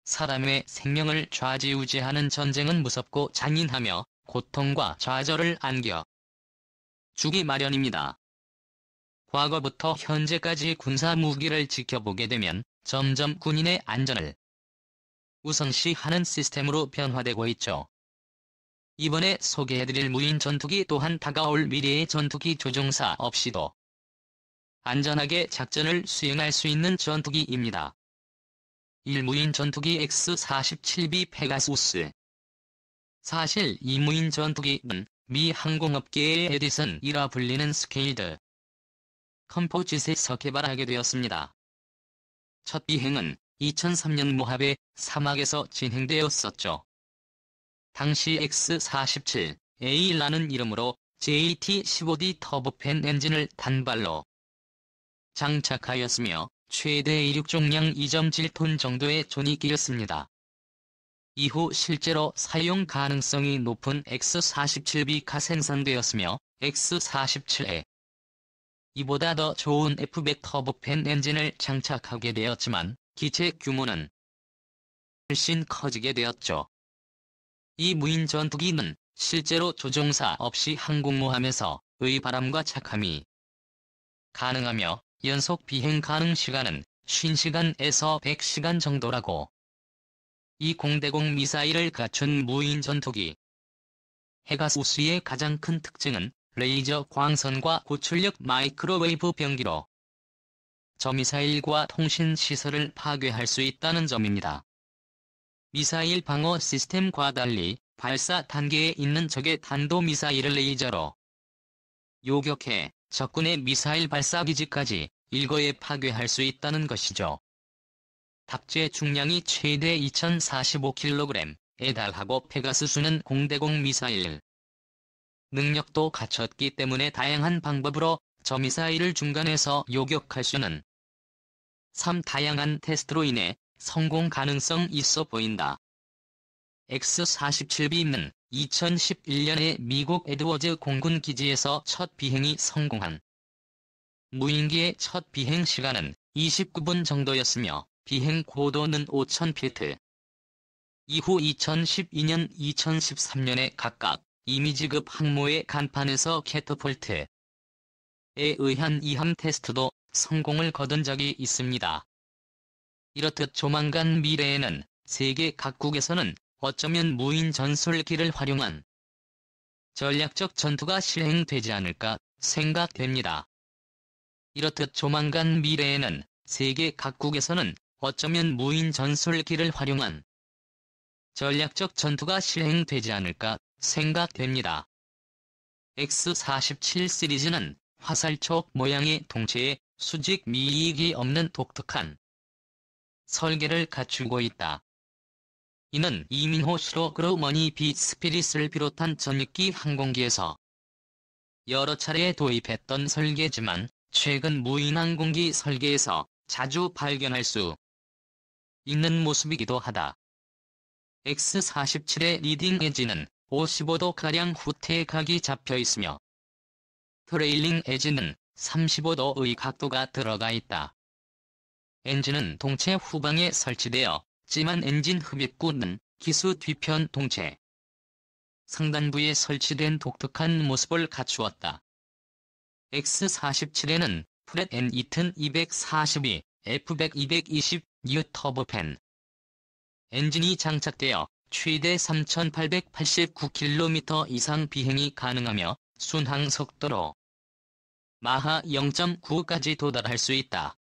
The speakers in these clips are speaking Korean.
사람의 생명을 좌지우지하는 전쟁은 무섭고 잔인하며 고통과 좌절을 안겨 주기 마련입니다. 과거부터 현재까지 군사 무기를 지켜보게 되면 점점 군인의 안전을 우선시하는 시스템으로 변화되고 있죠. 이번에 소개해드릴 무인 전투기 또한 다가올 미래의 전투기 조종사 없이도 안전하게 작전을 수행할 수 있는 전투기입니다. 1무인 전투기 X-47B 페가수스. 사실 이 무인 전투기는 미 항공업계의 에디슨이라 불리는 스케일드 컴포짓에서 개발하게 되었습니다. 첫 비행은 2003년 모하베 사막에서 진행되었었죠. 당시 X-47A라는 이름으로 JT-15D 터보팬 엔진을 단발로 장착하였으며 최대 이륙종량 2.7톤 정도의 존이기였습니다. 이후 실제로 사용 가능성이 높은 X-47B가 생산되었으며 X-47에 이보다 더 좋은 F100 터보팬 엔진을 장착하게 되었지만 기체 규모는 훨씬 커지게 되었죠. 이 무인 전투기는 실제로 조종사 없이 항공모함에서의 바람과 착함이 가능하며 연속 비행 가능 시간은 50시간에서 100시간 정도라고. 이 공대공 미사일을 갖춘 무인 전투기 페가수스의 가장 큰 특징은 레이저 광선과 고출력 마이크로웨이브 병기로 저미사일과 통신 시설을 파괴할 수 있다는 점입니다. 미사일 방어 시스템과 달리 발사 단계에 있는 적의 탄도미사일을 레이저로 요격해 적군의 미사일 발사기지까지 일거에 파괴할 수 있다는 것이죠. 탑재 중량이 최대 2045kg에 달하고 페가수스는 공대공 미사일 능력도 갖췄기 때문에 다양한 방법으로 저미사일을 중간에서 요격할 수는 3다양한 테스트로 인해 성공 가능성 있어 보인다. X-47B는 2011년에 미국 에드워즈 공군 기지에서 첫 비행이 성공한 무인기의 첫 비행 시간은 29분 정도였으며 비행 고도는 5,000피트. 이후 2012년, 2013년에 각각 이미지급 항모의 간판에서 캐터폴트에 의한 이함 테스트도 성공을 거둔 적이 있습니다. 이렇듯 조만간 미래에는 세계 각국에서는 어쩌면 무인 전술기를 활용한 전략적 전투가 실행되지 않을까 생각됩니다. 이렇듯 조만간 미래에는 세계 각국에서는 어쩌면 무인 전술기를 활용한 전략적 전투가 실행되지 않을까 생각됩니다. X-47 시리즈는 화살촉 모양의 동체에 수직 미익이 없는 독특한 설계를 갖추고 있다. 이는 이민호 시로그루머니 비 스피릿을 비롯한 전익기 항공기에서 여러 차례 도입했던 설계지만 최근 무인 항공기 설계에서 자주 발견할 수 있는 모습이기도 하다. X-47의 리딩 에지는 55도가량 후퇴각이 잡혀있으며 트레일링 에지는 35도의 각도가 들어가 있다. 엔진은 동체 후방에 설치되어 찜한 엔진 흡입구는 기수 뒤편 동체 상단부에 설치된 독특한 모습을 갖추었다. X-47에는 프렛 앤 이튼 242, F100 220 뉴 터보팬 엔진이 장착되어 최대 3,889km 이상 비행이 가능하며 순항 속도로 마하 0.9까지 도달할 수 있다.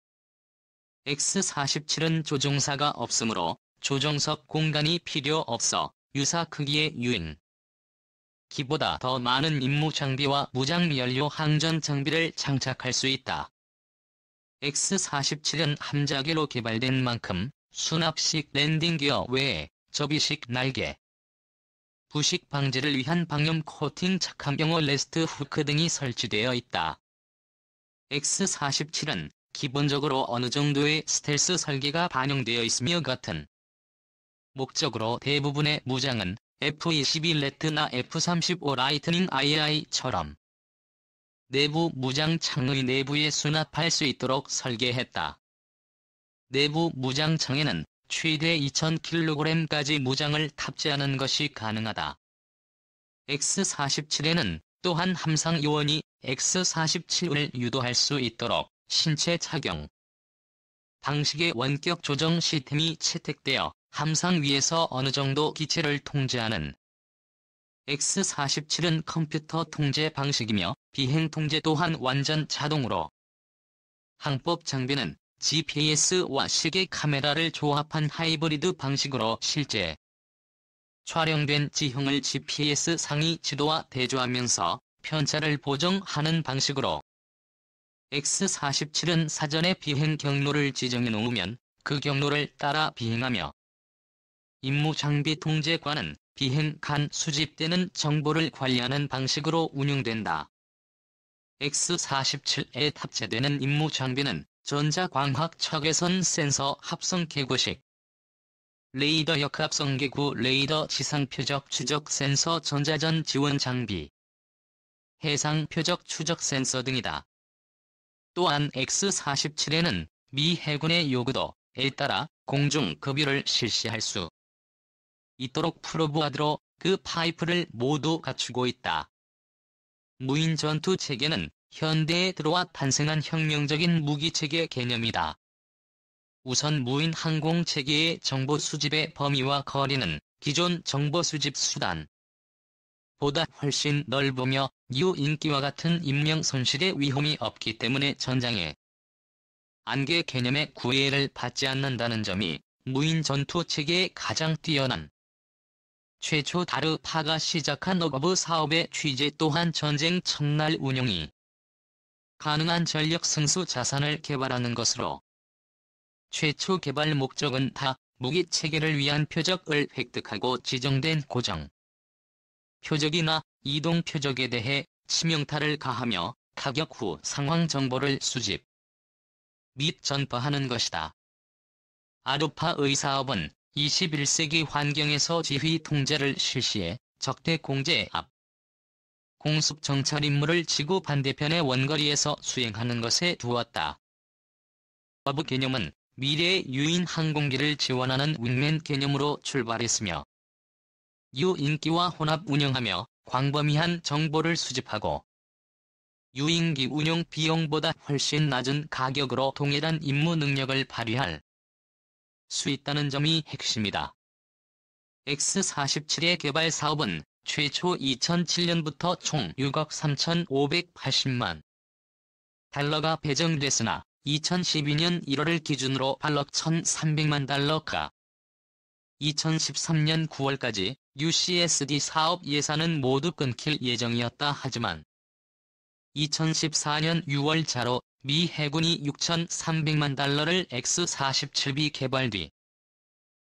X-47은 조종사가 없으므로 조종석 공간이 필요 없어 유사 크기의 유인 기보다 더 많은 임무 장비와 무장 연료 항전 장비를 장착할 수 있다. X-47은 함자기로 개발된 만큼 수납식 랜딩 기어 외에 접이식 날개, 부식 방지를 위한 방염 코팅 착함용어 레스트 후크 등이 설치되어 있다. X-47은 기본적으로 어느 정도의 스텔스 설계가 반영되어 있으며 같은 목적으로 대부분의 무장은 F-22 레트나 F-35 라이트닝 II처럼 내부 무장 창의 내부에 수납할 수 있도록 설계했다. 내부 무장 창에는 최대 2000kg까지 무장을 탑재하는 것이 가능하다. X-47에는 또한 함상 요원이 X-47을 유도할 수 있도록 신체 착용 방식의 원격 조정 시스템이 채택되어 함상 위에서 어느 정도 기체를 통제하는 X-47은 컴퓨터 통제 방식이며 비행 통제 또한 완전 자동으로 항법 장비는 GPS와 시계 카메라를 조합한 하이브리드 방식으로 실제 촬영된 지형을 GPS 상위 지도와 대조하면서 편차를 보정하는 방식으로 X-47은 사전에 비행 경로를 지정해 놓으면 그 경로를 따라 비행하며 임무 장비 통제관은 비행 간 수집되는 정보를 관리하는 방식으로 운영된다. X-47에 탑재되는 임무 장비는 전자광학 적외선 센서 합성 개구식, 레이더 역합성 개구 레이더 지상 표적 추적 센서 전자전 지원 장비, 해상 표적 추적 센서 등이다. 또한 X-47에는 미 해군의 요구도에 따라 공중 급유를 실시할 수 있도록 프로브하드로 그 파이프를 모두 갖추고 있다. 무인 전투 체계는 현대에 들어와 탄생한 혁명적인 무기체계 개념이다. 우선 무인 항공 체계의 정보 수집의 범위와 거리는 기존 정보 수집 수단 보다 훨씬 넓으며 유인기와 같은 인명 손실의 위험이 없기 때문에 전장의 안개 개념의 구애를 받지 않는다는 점이 무인 전투 체계의 가장 뛰어난 최초 다르파가 시작한 어거브 사업의 취재 또한 전쟁 첫날 운용이 가능한 전력 승수 자산을 개발하는 것으로 최초 개발 목적은 다 무기 체계를 위한 표적을 획득하고 지정된 고정 표적이나 이동 표적에 대해 치명타를 가하며 타격 후 상황 정보를 수집 및 전파하는 것이다. 아르파의 사업은 21세기 환경에서 지휘 통제를 실시해 적대 공제 앞 공습 정찰 임무를 지구 반대편의 원거리에서 수행하는 것에 두었다. 어브 개념은 미래의 유인 항공기를 지원하는 윙맨 개념으로 출발했으며 유인기와 혼합 운영하며 광범위한 정보를 수집하고 유인기 운용 비용보다 훨씬 낮은 가격으로 동일한 임무 능력을 발휘할 수 있다는 점이 핵심이다. X-47의 개발 사업은 최초 2007년부터 총 6억 3,580만 달러가 배정됐으나 2012년 1월을 기준으로 8억 1,300만 달러가 2013년 9월까지 UCSD 사업 예산은 모두 끊길 예정이었다 하지만 2014년 6월자로 미 해군이 6,300만 달러를 X-47B 개발 뒤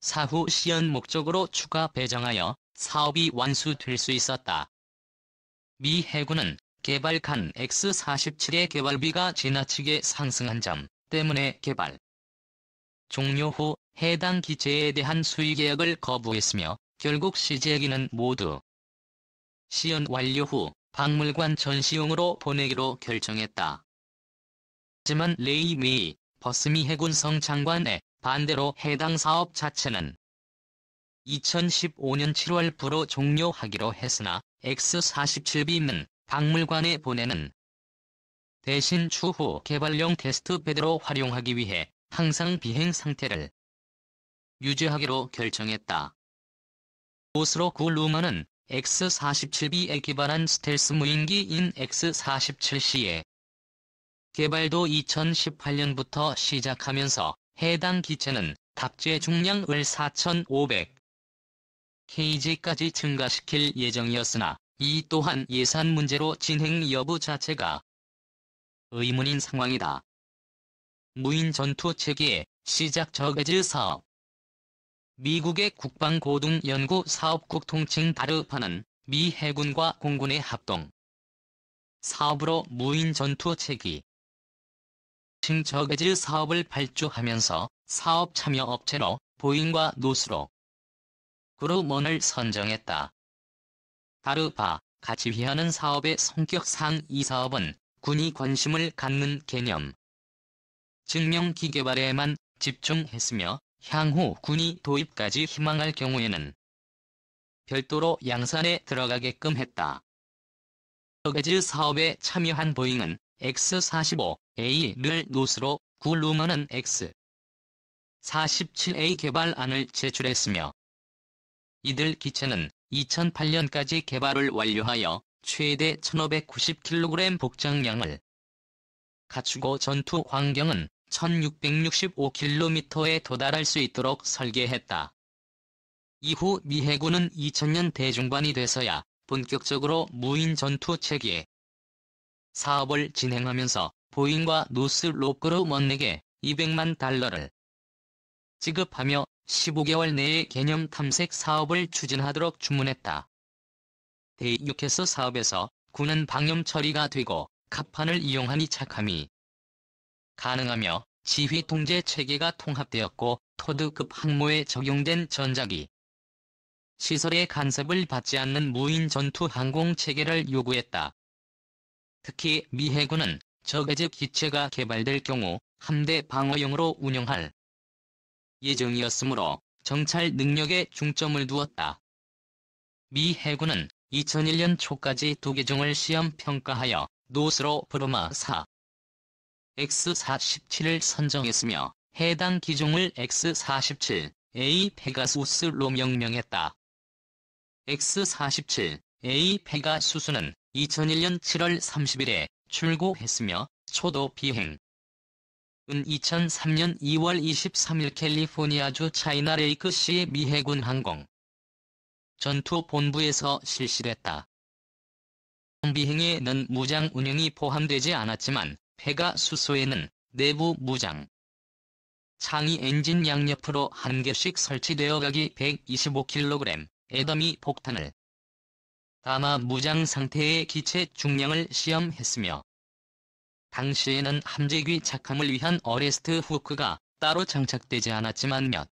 사후 시연 목적으로 추가 배정하여 사업이 완수될 수 있었다. 미 해군은 개발칸 X-47의 개발비가 지나치게 상승한 점 때문에 개발 종료 후 해당 기체에 대한 수의 계약을 거부했으며 결국 시제기는 모두 시연 완료 후 박물관 전시용으로 보내기로 결정했다. 하지만 레이 메이 버스미 해군성 장관의 반대로 해당 사업 자체는 2015년 7월부로 종료하기로 했으나 X-47B는 박물관에 보내는 대신 추후 개발용 테스트베드로 활용하기 위해 항상 비행 상태를 유지하기로 결정했다. 오스로 구 루머는 X-47B에 기반한 스텔스 무인기인 X-47C의 개발도 2018년부터 시작하면서 해당 기체는 탑재 중량을 4,500kg까지 증가시킬 예정이었으나 이 또한 예산 문제로 진행 여부 자체가 의문인 상황이다. 무인 전투 체계의 시작 저게즈 사업 미국의 국방고등연구사업국 통칭 다르파는 미 해군과 공군의 합동 사업으로 무인 전투 체계 저게즈 사업을 발주하면서 사업 참여 업체로 보잉과 노스로 그루먼을 선정했다. 다르파가 지휘하는 사업의 성격상 이 사업은 군이 관심을 갖는 개념 증명기 개발에만 집중했으며 향후 군이 도입까지 희망할 경우에는 별도로 양산에 들어가게끔 했다. 저게즈 사업에 참여한 보잉은 X-45A를 노스로, 구 루머는 X-47A 개발안을 제출했으며 이들 기체는 2008년까지 개발을 완료하여 최대 1590kg 복장량을 갖추고 전투 환경은 1665km에 도달할 수 있도록 설계했다. 이후 미 해군은 2000년 대중반이 돼서야 본격적으로 무인 전투 체계 사업을 진행하면서 보잉과 노스로크루먼에게 $200만 지급하며 15개월 내에 개념 탐색 사업을 추진하도록 주문했다. 대6S 사업에서 군은 방염 처리가 되고 갑판을 이용하니 착함이 가능하며 지휘 통제 체계가 통합되었고 토드급 항모에 적용된 전자기 시설의 간섭을 받지 않는 무인 전투 항공 체계를 요구했다. 특히 미 해군은 저게즈 기체가 개발될 경우 함대 방어용으로 운영할 예정이었으므로 정찰 능력에 중점을 두었다. 미 해군은 2001년 초까지 2개종을 시험 평가하여 노스로 브르마4 X-47을 선정했으며 해당 기종을 X-47A 페가수스로 명명했다. X-47A 페가수스는 2001년 7월 30일에 출고했으며 초도 비행은 2003년 2월 23일 캘리포니아주 차이나레이크시의 미 해군 항공 전투본부에서 실시됐다. 비행에는 무장 운영이 포함되지 않았지만 페가수스에는 내부 무장 창이 엔진 양옆으로 한 개씩 설치되어 각이 125kg의 더미 폭탄을 담아 무장 상태의 기체 중량을 시험했으며 당시에는 함재귀 착함을 위한 어레스트 후크가 따로 장착되지 않았지만 몇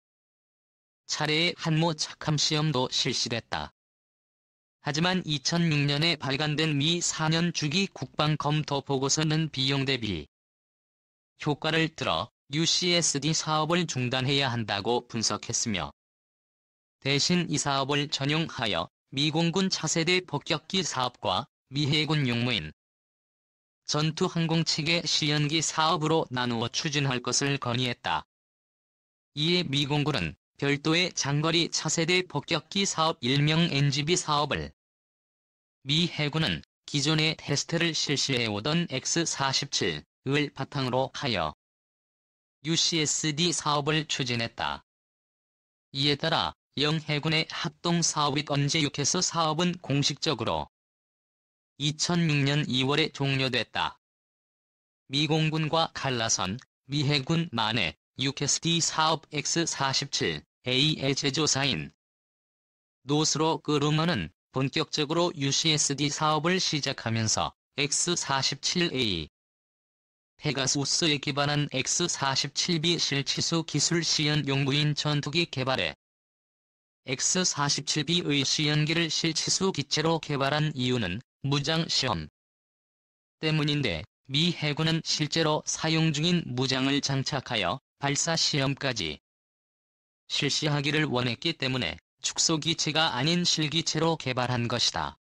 차례의 한모 착함 시험도 실시됐다. 하지만 2006년에 발간된 미 4년 주기 국방 검토 보고서는 비용 대비 효과를 들어 UCSD 사업을 중단해야 한다고 분석했으며 대신 이 사업을 전용하여 미 공군 차세대 폭격기 사업과 미 해군 용무인 전투항공체계 시연기 사업으로 나누어 추진할 것을 건의했다. 이에 미 공군은 별도의 장거리 차세대 폭격기 사업 일명 NGB 사업을 미 해군은 기존의 테스트를 실시해오던 X-47을 바탕으로 하여 UCSD 사업을 추진했다. 이에 따라 영해군의 합동사업 언제6에서 사업은 공식적으로 2006년 2월에 종료됐다. 미 공군과 갈라선 미 해군만의 USD 사업 X-47A의 제조사인 노스로크루먼은 본격적으로 UCSD 사업을 시작하면서 X-47A 페가수스에 기반한 X-47B 실치수 기술 시연 용무인 전투기 개발에 X-47B의 시연기를 실치수 기체로 개발한 이유는 무장 시험 때문인데 미 해군은 실제로 사용 중인 무장을 장착하여 발사 시험까지 실시하기를 원했기 때문에 축소기체가 아닌 실기체로 개발한 것이다.